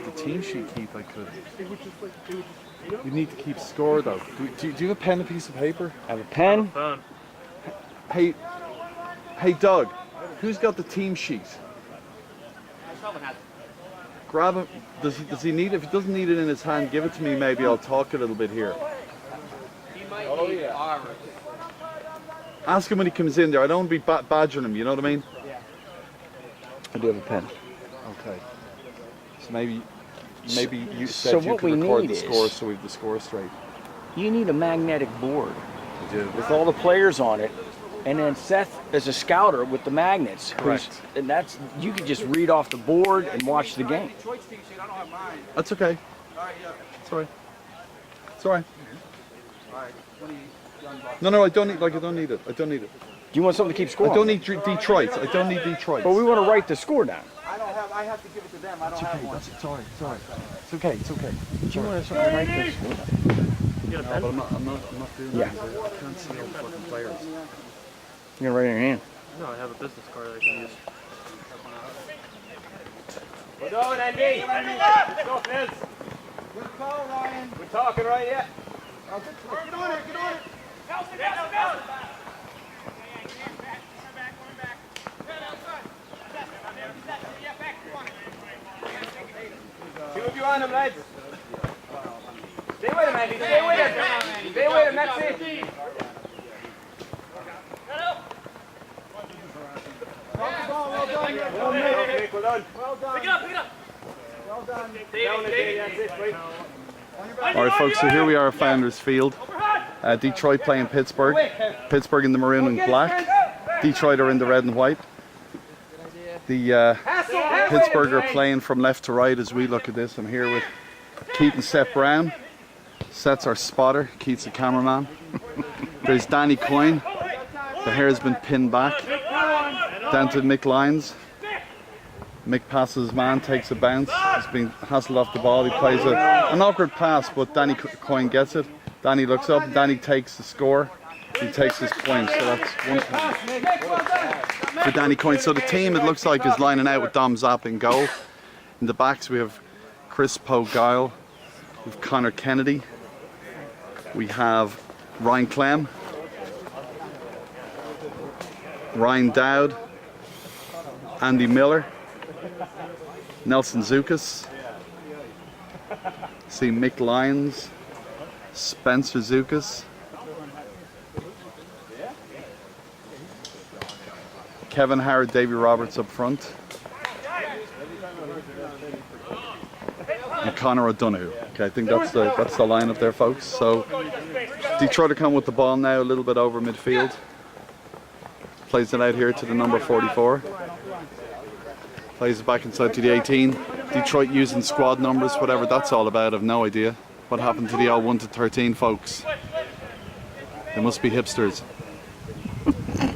have the team sheet, Keith. I could. You need to keep score, though. Do you have a pen and a piece of paper? I have a pen. Hey, Doug. Who's got the team sheet? Grab him. Does he need it? If he doesn't need it in his hand, give it to me. Maybe I'll talk a little bit here. He might need armor. Ask him when he comes in there. I don't want to be badgering him. You know what I mean? Yeah. I do have a pen. Okay. So maybe you So said you what could we record need the is- scores so we have the score straight. You need a magnetic board I do. with all the players on it, and then Seth is a scouter with the magnets. Correct. And that's, you can just read off the board and watch the game. That's okay. It's alright. It's alright. No, I don't need. I don't need it. I don't need it. Do you want something to keep score? I don't need Detroit. I don't need Detroit. But we want to write the score down. I have to give it to them. I don't have one. It's alright. It's alright. It's okay. It's okay. Do you want something to write the score down? No, but I'm not doing Yeah. that. I can't see all the fucking players. You're going to write it in your hand. No, I have a business card I can use. We're going, Andy. Let's go, Fizz. Good call, Ryan. We're talking right yet. Get on it. Get on it. Two of you on him, lads. Stay with him, Andy. Stay with him. Stay with him. That's it. Well done. Well done. Pick it up. Well done. That's it, please. All right, folks. So here we are at Founders Field. Detroit playing Pittsburgh. Pittsburgh in the maroon and black. Detroit are in the red and white. The Pittsburgh are playing from left to right as we look at this. I'm here with Keith and Seth Brown. Seth's our spotter. Keith's the cameraman. There's Danny Coyne. The hair has been pinned back. Down to Mick Lyons. Mick passes his man, takes a bounce. He's been hassled off the ball. He plays an awkward pass, but Danny Coyne gets it. Danny looks up. Danny takes the score. He takes his point. So that's 1 point for Danny Coyne. So the team, it looks like, is lining out with Dom Zapp in goal. In the backs, we have Chris Poe-Guile. We have Connor Kennedy. We have Ryan Clem. Ryan Dowd. Andy Miller. Nelson Zukas. See Mick Lyons. Spencer Zukas. Kevin Howard, Davy Roberts up front. And Connor O'Donoghue. Okay, I think that's the lineup there, folks. So Detroit are coming with the ball now, a little bit over midfield. Plays it out here to the number 44. Plays it back inside to the 18. Detroit using squad numbers, whatever that's all about, I've no idea. What happened to the all 1 to 13, folks? They must be hipsters.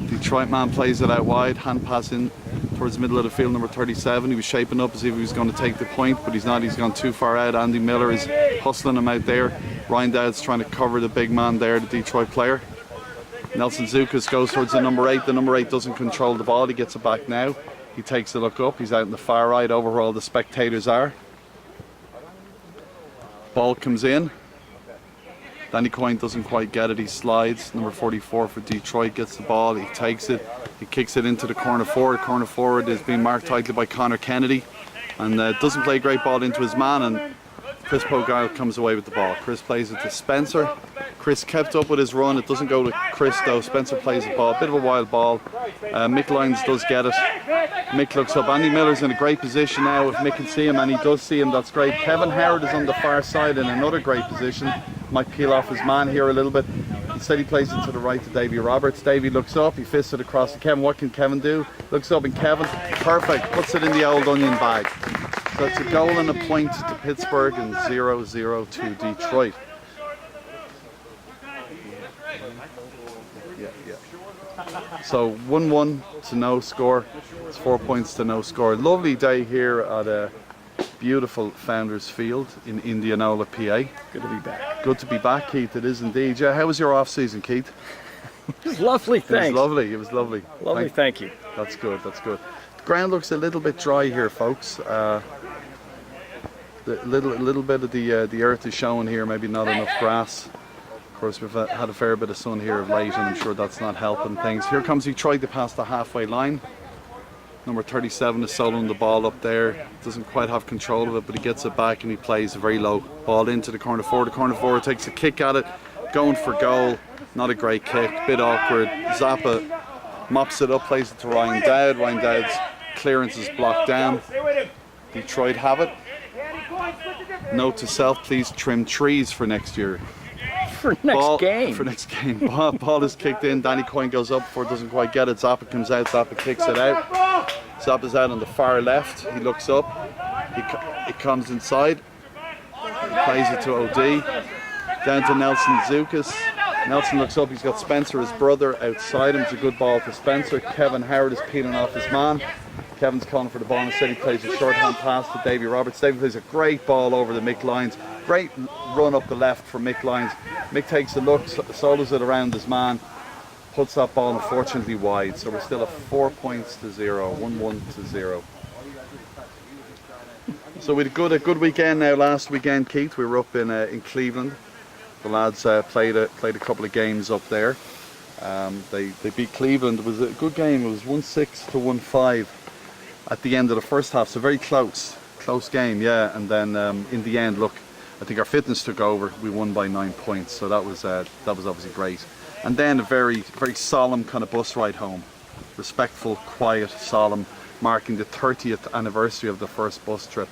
Detroit man plays it out wide, hand pass in towards the middle of the field, number 37. He was shaping up as if he was going to take the point, but he's not. He's gone too far out. Andy Miller is hustling him out there. Ryan Dowd's trying to cover the big man there, the Detroit player. Nelson Zukas goes towards the number 8. The number 8 doesn't control the ball. He gets it back now. He takes a look up. He's out in the far right, over where all the spectators are. Ball comes in. Danny Coyne doesn't quite get it. He slides. Number 44 for Detroit gets the ball. He takes it. He kicks it into the corner forward. Corner forward is being marked tightly by Connor Kennedy, and doesn't play a great ball into his man. And Chris Poe-Guile comes away with the ball. Chris plays it to Spencer. Chris kept up with his run. It doesn't go to Chris though. Spencer plays the ball. A bit of a wild ball. Mick Lyons does get it. Mick looks up. Andy Miller's in a great position now. If Mick can see him, and he does see him, that's great. Kevin Howard is on the far side in another great position. Might peel off his man here a little bit. Instead he plays it to the right to Davy Roberts. Davy looks up. He fists it across to Kevin. What can Kevin do? Looks up, and Kevin, perfect, puts it in the old onion bag. So it's a goal and a point to Pittsburgh and 0-0 to Detroit. So 1-1 to no score. It's 4 points to no score. Lovely day here at a beautiful Founders Field in Indianola, PA. Good to be back. Good to be back, Keith. It is indeed. Yeah, how was your off season, Keith? It was lovely, thanks. It was lovely. It was lovely. Lovely, thank you. That's good. That's good. The ground looks a little bit dry here, folks. The little bit of the earth is showing here, maybe not enough grass. Of course, we've had a fair bit of sun here of late, and I'm sure that's not helping things. Here comes, he tried to pass the halfway line. Number 37 is soloing the ball up there. Doesn't quite have control of it, but he gets it back and he plays a very low ball into the corner forward. The corner forward takes a kick at it, going for goal. Not a great kick, bit awkward. Zappa mops it up, plays it to Ryan Dowd. Ryan Dowd's clearance is blocked down. Detroit have it. Note to self, please trim trees for next year. For next game. For next game. Ball is kicked in. Danny Coyne goes up for it, doesn't quite get it. Zappa comes out. Zappa kicks it out. Zappa's out on the far left. He looks up. He comes inside. Plays it to OD. Down to Nelson Zukas. Nelson looks up. He's got Spencer, his brother, outside him. It's a good ball to Spencer. Kevin Howard is peeling off his man. Kevin's calling for the ball. Instead, he plays a short-hand pass to Davy Roberts. Davy plays a great ball over the Mick Lyons. Great run up the left from Mick Lyons. Mick takes a look, solos it around his man, puts that ball unfortunately wide. So we're still at 4 points to 0, 1-1 to 0. So we had a good weekend now. Last weekend, Keith, we were up in Cleveland. The lads played a couple of games up there. They beat Cleveland. It was a good game. It was 1-6 to 1-5 at the end of the first half. So very close game, yeah. And then in the end, look, I think our fitness took over. We won by 9 points, so that was obviously great. And then a very solemn kind of bus ride home, respectful, quiet, solemn, marking the 30th anniversary of the first bus trip.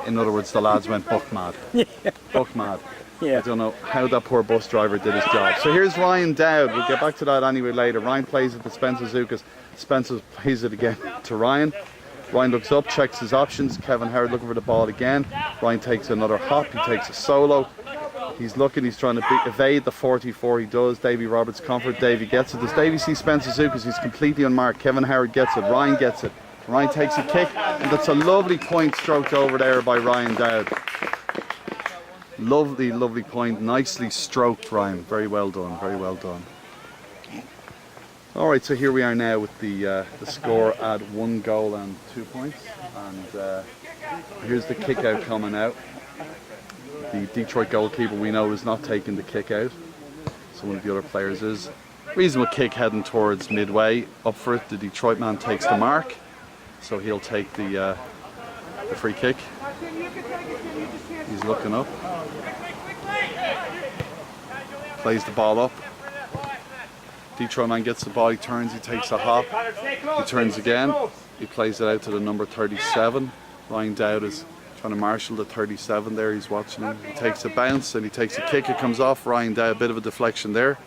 In other words, the lads went buck mad. Yeah. Buck mad. Yeah. I don't know how that poor bus driver did his job. So here's Ryan Dowd. We'll get back to that anyway later. Ryan plays it to Spencer Zukas. Spencer plays it again to Ryan. Ryan looks up, checks his options. Kevin Howard looking for the ball again. Ryan takes another hop. He takes a solo. He's looking. He's trying to evade the 44. He does. Davy Roberts comfort. Davy gets it. Does Davy see Spencer Zukas? He's completely unmarked. Kevin Howard gets it. Ryan gets it. Ryan takes a kick. And that's a lovely point stroked over there by Ryan Dowd. Lovely point. Nicely stroked, Ryan. Very well done. Very well done. All right, so here we are now with the score at 1 goal and 2 points. And here's the kick out coming out. The Detroit goalkeeper we know is not taking the kick out. So one of the other players is. Reasonable kick heading towards midway. Up for it, the Detroit man takes the mark. So he'll take the free kick. He's looking up. Plays the ball up. Detroit man gets the ball, he turns, he takes a hop. He turns again. He plays it out to the number 37. Ryan Dowd is trying to marshal the 37 there. He's watching him. He takes a bounce and he takes a kick. It comes off. Ryan Dowd, a bit of a deflection there.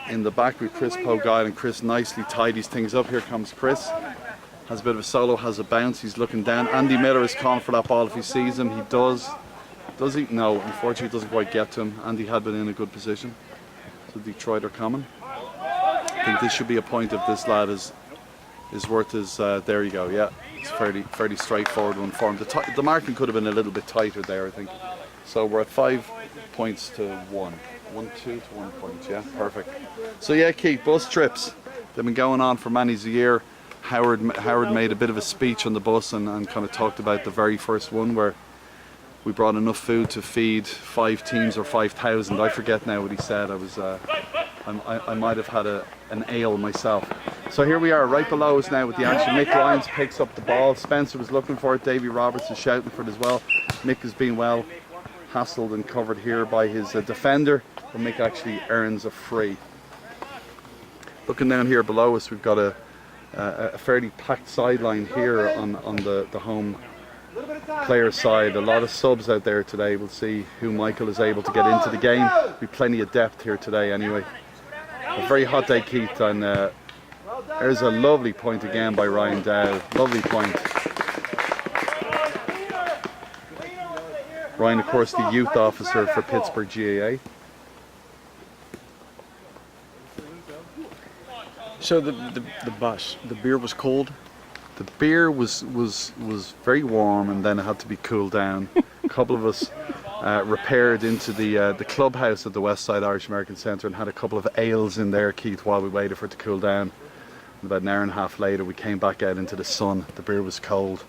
In the back with Chris Pogide, and Chris nicely tidies things up. Here comes Chris. Has a bit of a solo, has a bounce. He's looking down. Andy Miller is calling for that ball if he sees him. He does. Does he? No, unfortunately it doesn't quite get to him. Andy had been in a good position. So Detroit are coming. I think this should be a point if this lad is worth his, there you go, yeah. It's fairly straightforward one for him. The marking could have been a little bit tighter there, I think. So we're at 5 points to 1. 1-2 to 1 point, yeah, perfect. So yeah, Keith, bus trips. They've been going on for many a year. Howard made a bit of a speech on the bus and kind of talked about the very first one where we brought enough food to feed 5 teams or 5,000. I forget now what he said. I might have had an ale myself. So here we are, right below us now with the action. Mick Lyons picks up the ball. Spencer was looking for it. Davy Roberts is shouting for it as well. Mick has been well hassled and covered here by his defender, but Mick actually earns a free. Looking down here below us, we've got a fairly packed sideline here on the home player side. A lot of subs out there today. We'll see who Michael is able to get into the game. We've plenty of depth here today anyway. A very hot day, Keith, and there's a lovely point again by Ryan Dowd. Lovely point. Ryan, of course, the youth officer for Pittsburgh GAA. So the bus, the beer was cold? The beer was very warm, and then it had to be cooled down. A couple of us repaired into the clubhouse at the Westside Irish American Centre and had a couple of ales in there, Keith, while we waited for it to cool down. And about an hour and a half later we came back out into the sun. The beer was cold.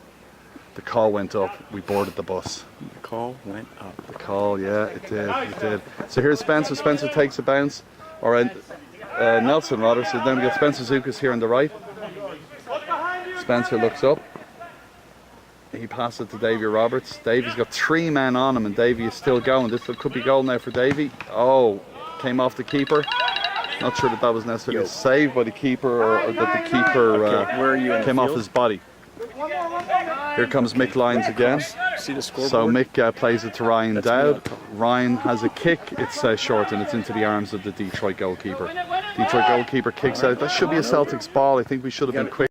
The call went up. We boarded the bus. The call went up. The call, yeah, it did. It did. So here's Spencer. Spencer takes a bounce, or Nelson rather. So then we got Spencer Zukas here on the right. Spencer looks up. He passes it to Davy Roberts. Davy's got 3 men on him, and Davy is still going. This could be goal now for Davy. Oh, came off the keeper. Not sure that was necessarily a save by the keeper, or that the keeper where are you in the came off field? his body. Here comes Mick Lyons again. See the scoreboard? So Mick plays it to Ryan That's Dowd. me. Ryan has a kick. It's short, and it's into the arms of the Detroit goalkeeper. Detroit goalkeeper kicks out. That should be a Celtics ball. I think we should have been quick.